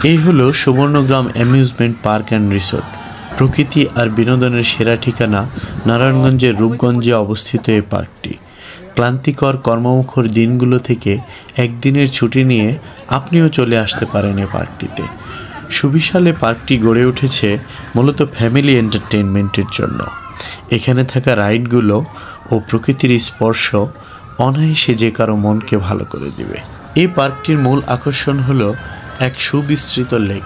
এই হলো Subarnagram amusement park and resort. প্রকৃতি আর বিনোদনের সেরা ঠিকানা নারায়ণগঞ্জের রূপগঞ্জে অবস্থিত এই পার্কটি। ক্লান্তিকর কর্মমুখর দিনগুলো থেকে একদিনের ছুটি নিয়ে আপনিও চলে আসতে পারেন এই পার্কটিতে। সুবিশালে পার্কটি গড়ে উঠেছে মূলত ফ্যামিলি এন্টারটেইনমেন্টের জন্য। এখানে থাকা রাইডগুলো ও প্রকৃতির স্পর্শ অনায়াসে যে কারো মনকে ভালো করে দিবে। এই পার্কটির মূল আকর্ষণ হলো এক সুবিস্তৃত লেক,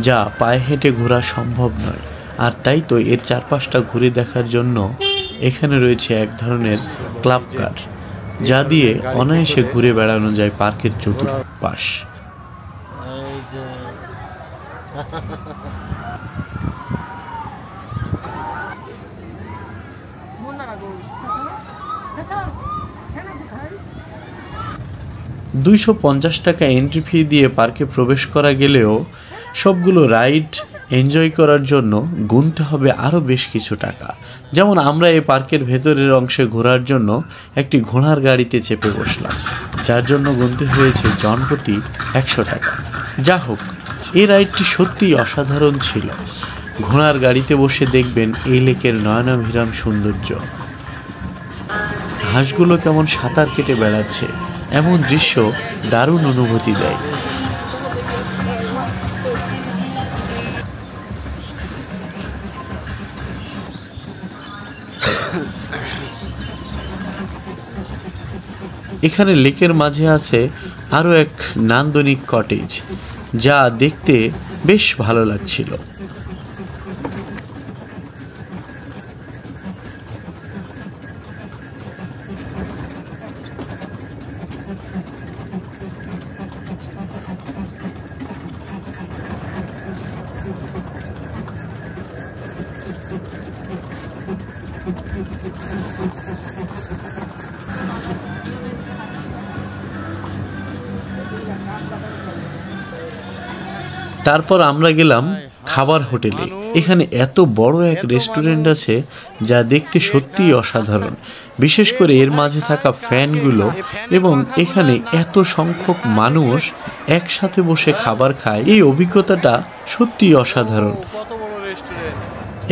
যা পায়ে হেঁটে ঘোরা সম্ভব নয়। আর তাই তো এর চারপাশটা ঘুরে দেখার জন্য এখানে রয়েছে এক ধরনের ক্লাব কার, যা দিয়ে অনায়াসে ঘুরে বেড়ানো যায় পার্কের চতুর্পাশ। $250 এন্ট্রি ফি দিয়ে পার্কে প্রবেশ করা গেলেও সবগুলো রাইড এনজয় করার জন্য গুনতে হবে আরও বেশ কিছু টাকা। যেমন আমরা এই পার্কের ভেতরের অংশে ঘোরার জন্য একটি ঘোড়ার গাড়িতে চেপে বসলাম, যার জন্য গুনতে হয়েছে জনপ্রতি $100। যা হোক, এই রাইডটি সত্যিই অসাধারণ ছিল। ঘোড়ার গাড়িতে বসে দেখবেন এই লেকের নয়নাভিরাম সৌন্দর্য। হাঁসগুলো কেমন সাঁতার কেটে বেড়াচ্ছে, এমন দৃশ্য দারুণ অনুভূতি দেয়। এখানে লেকের মাঝে আছে আরও এক নান্দনিক কটেজ, যা দেখতে বেশ ভালো লাগছিল। তারপর আমরা গেলাম খাবার হোটেলে। এখানে এত বড় এক রেস্টুরেন্ট আছে যা দেখতে সত্যিই অসাধারণ, বিশেষ করে এর মাঝে থাকা ফ্যানগুলো, এবং এখানে এত সংখ্যক মানুষ একসাথে বসে খাবার খায়, এই অভিজ্ঞতাটা সত্যিই অসাধারণ।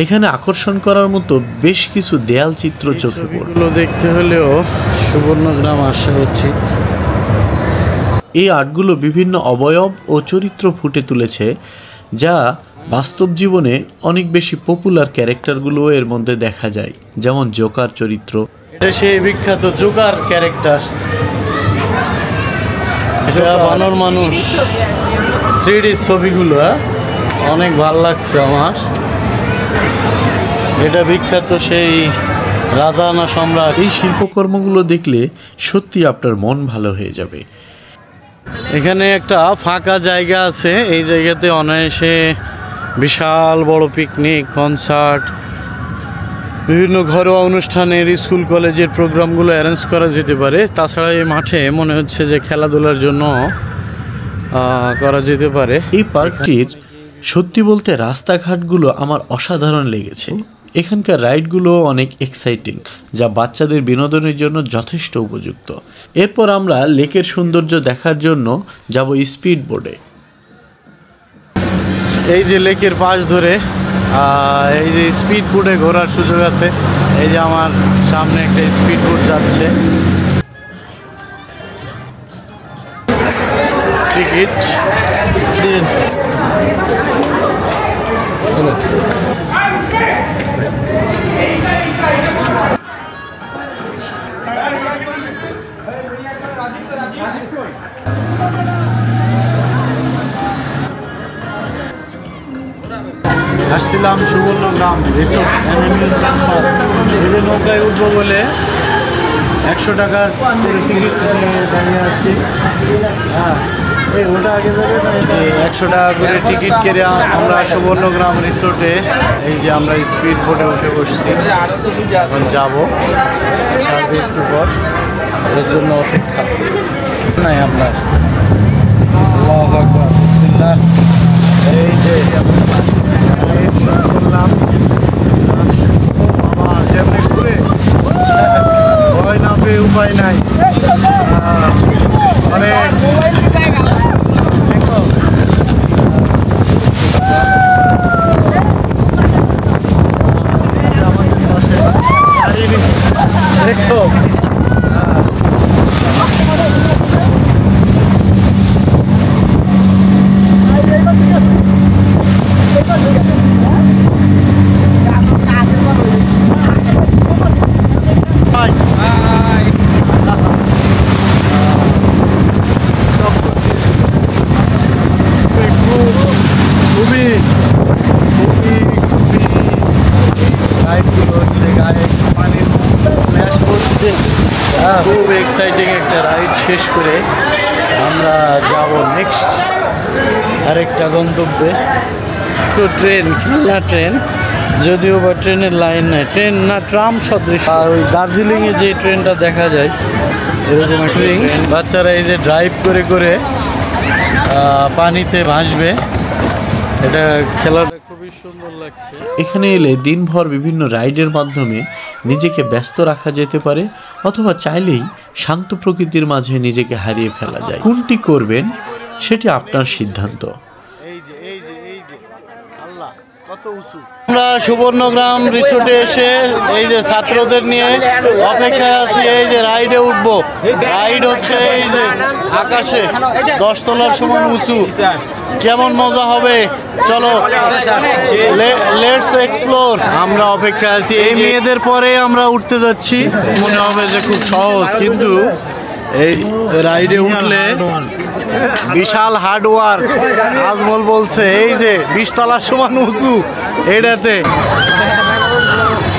এখানে আকর্ষণ করার মতো বেশ কিছু দেয়াল চিত্র চোখে পড়লো। দেখতে হলেও সুবর্ণগ্রাম আসা উচিত। এই আর্টগুলো বিভিন্ন অবয়ব ও চরিত্র ফুটে তুলেছে, যা বাস্তব জীবনে অনেক বেশি পপুলার ক্যারেক্টারগুলো এর মধ্যে দেখা যায়, যেমন জোকার চরিত্র। এটা সেই বিখ্যাত জোকার ক্যারেক্টার, বানর মানুষ। 3D ছবিগুলো অনেক ভালো লাগছে আমার। এটা বিখ্যাত সেই রাজা না সম্রাট। এই শিল্পকর্মগুলো দেখলে সত্যি আপনার মন ভালো হয়ে যাবে। এখানে একটা ফাঁকা জায়গা আছে, এই জায়গাতে অনায়াসে বিশাল বড় পিকনিক, কনসার্ট, বিভিন্ন ঘরোয়া অনুষ্ঠানের, স্কুল কলেজের প্রোগ্রামগুলো অ্যারেঞ্জ করা যেতে পারে। তাছাড়া এই মাঠে মনে হচ্ছে যে খেলাধুলার জন্য করা যেতে পারে। এই পার্কটির সত্যি বলতে রাস্তাঘাটগুলো আমার অসাধারণ লেগেছে। এখানকার রাইডগুলো অনেক এক্সাইটিং, যা বাচ্চাদের বিনোদনের জন্য যথেষ্ট উপযুক্ত। এরপর আমরা লেকের সৌন্দর্য দেখার জন্য যাব স্পিড বোটে। এই যে লেকের পাশ ধরে এই যে স্পিড বোটে ঘোরার সুযোগ আছে। এই যে আমার সামনে একটা স্পিড বোট যাচ্ছে। টিকিট আসছিলাম সুবর্ণগ্রাম রিসোর্ট এই নৌকায় উঠবো বলে $100 করে টিকিট দাঁড়িয়ে আছি। হ্যাঁ, এই ওটা আগে যাবে না, $100 করে টিকিট কেটে আমরা সুবর্ণগ্রাম রিসোর্টে এই যে আমরা স্পিড বোটে উঠে বসছি। এখন যাবো সাড়ে একটু পর, এর জন্য অপেক্ষা নাই আপনার। আল্লাহু আকবার, বিসমিল্লাহ। এই যে করলাম বাবা, যেমনি ঘুরে ভয় না পেয়ে উপায় নাই। অনেক খুবই খুবই খুবই রাইডগুলো হচ্ছে, গায়ে পানি ফ্ল্যাশ করছে। খুব এক্সাইটিং একটা রাইড শেষ করে আমরা যাব নেক্সট আরেকটা গন্তব্যে। তো ট্রেন, খেলনা ট্রেন, যদিও বা ট্রেনের লাইন নাই, ট্রেন না ট্রাম সদৃশ। আর ওই দার্জিলিংয়ে যে ট্রেনটা দেখা যায় এরকম একটা ট্রেন। বাচ্চারা এই যে ড্রাইভ করে করে পানিতে ভাসবে, এটা খেলাটা খুবই সুন্দর লাগছে। এখানে এলে দিনভর বিভিন্ন রাইডের মাধ্যমে নিজেকে ব্যস্ত রাখা যেতে পারে, অথবা চাইলেই শান্ত প্রকৃতির মাঝে নিজেকে হারিয়ে ফেলা যায়। কোনটি করবেন সেটি আপনার সিদ্ধান্ত। আমরা সুবর্ণগ্রাম রিসোর্টে এসে এই যে ছাত্রদের নিয়ে অপেক্ষায় আছি, এই যে রাইডে উঠবো। রাইড হচ্ছে এই যে আকাশে 10 তলার সমান উঁচু। কেমন মজা হবে, চলো লেটস এক্সপ্লোর। আমরা অপেক্ষায় আছি, এই মেয়েদের পরে আমরা উঠতে যাচ্ছি। মনে হবে যে খুব সহজ, কিন্তু এই রাইডে উঠলে বিশাল হার্ডওয়ার্ক। আজমল বলছে এই যে 20 তলার সমান উঁচু এটাতে।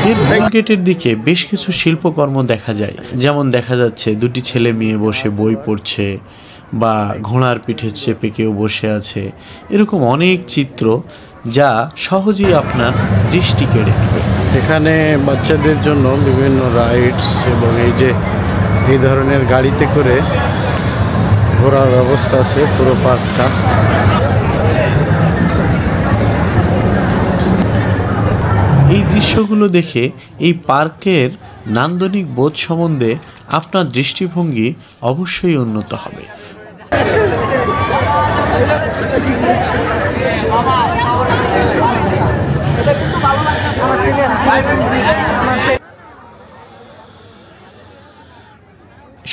এর মূল গেটের দিকে বেশ কিছু শিল্পকর্ম দেখা যায়, যেমন দেখা যাচ্ছে দুটি ছেলে মেয়ে বসে বই পড়ছে, বা ঘোড়ার পিঠে চেপে কেউ বসে আছে। এরকম অনেক চিত্র যা সহজেই আপনার দৃষ্টি কেড়ে নেবে। এখানে বাচ্চাদের জন্য বিভিন্ন রাইডস এবং এই যে এই ধরনের গাড়িতে করে ঘোরার ব্যবস্থা আছে পুরো পার্কটা। এই দৃশ্যগুলো দেখে এই পার্কের নান্দনিক বোধ সম্বন্ধে আপনার দৃষ্টিভঙ্গি অবশ্যই উন্নত হবে।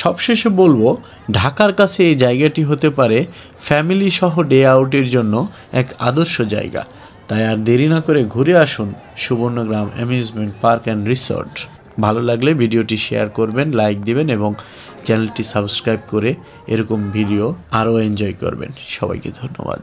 সবশেষে বলবো, ঢাকার কাছে এই জায়গাটি হতে পারে ফ্যামিলি সহ ডে আউটের জন্য এক আদর্শ জায়গা। তাই আর দেরি না করে ঘুরে আসুন Subarnagram amusement park and resort. ভালো লাগলে ভিডিওটি শেয়ার করবেন, লাইক দিবেন এবং চ্যানেলটি সাবস্ক্রাইব করে এরকম ভিডিও আরও এনজয় করবেন। সবাইকে ধন্যবাদ।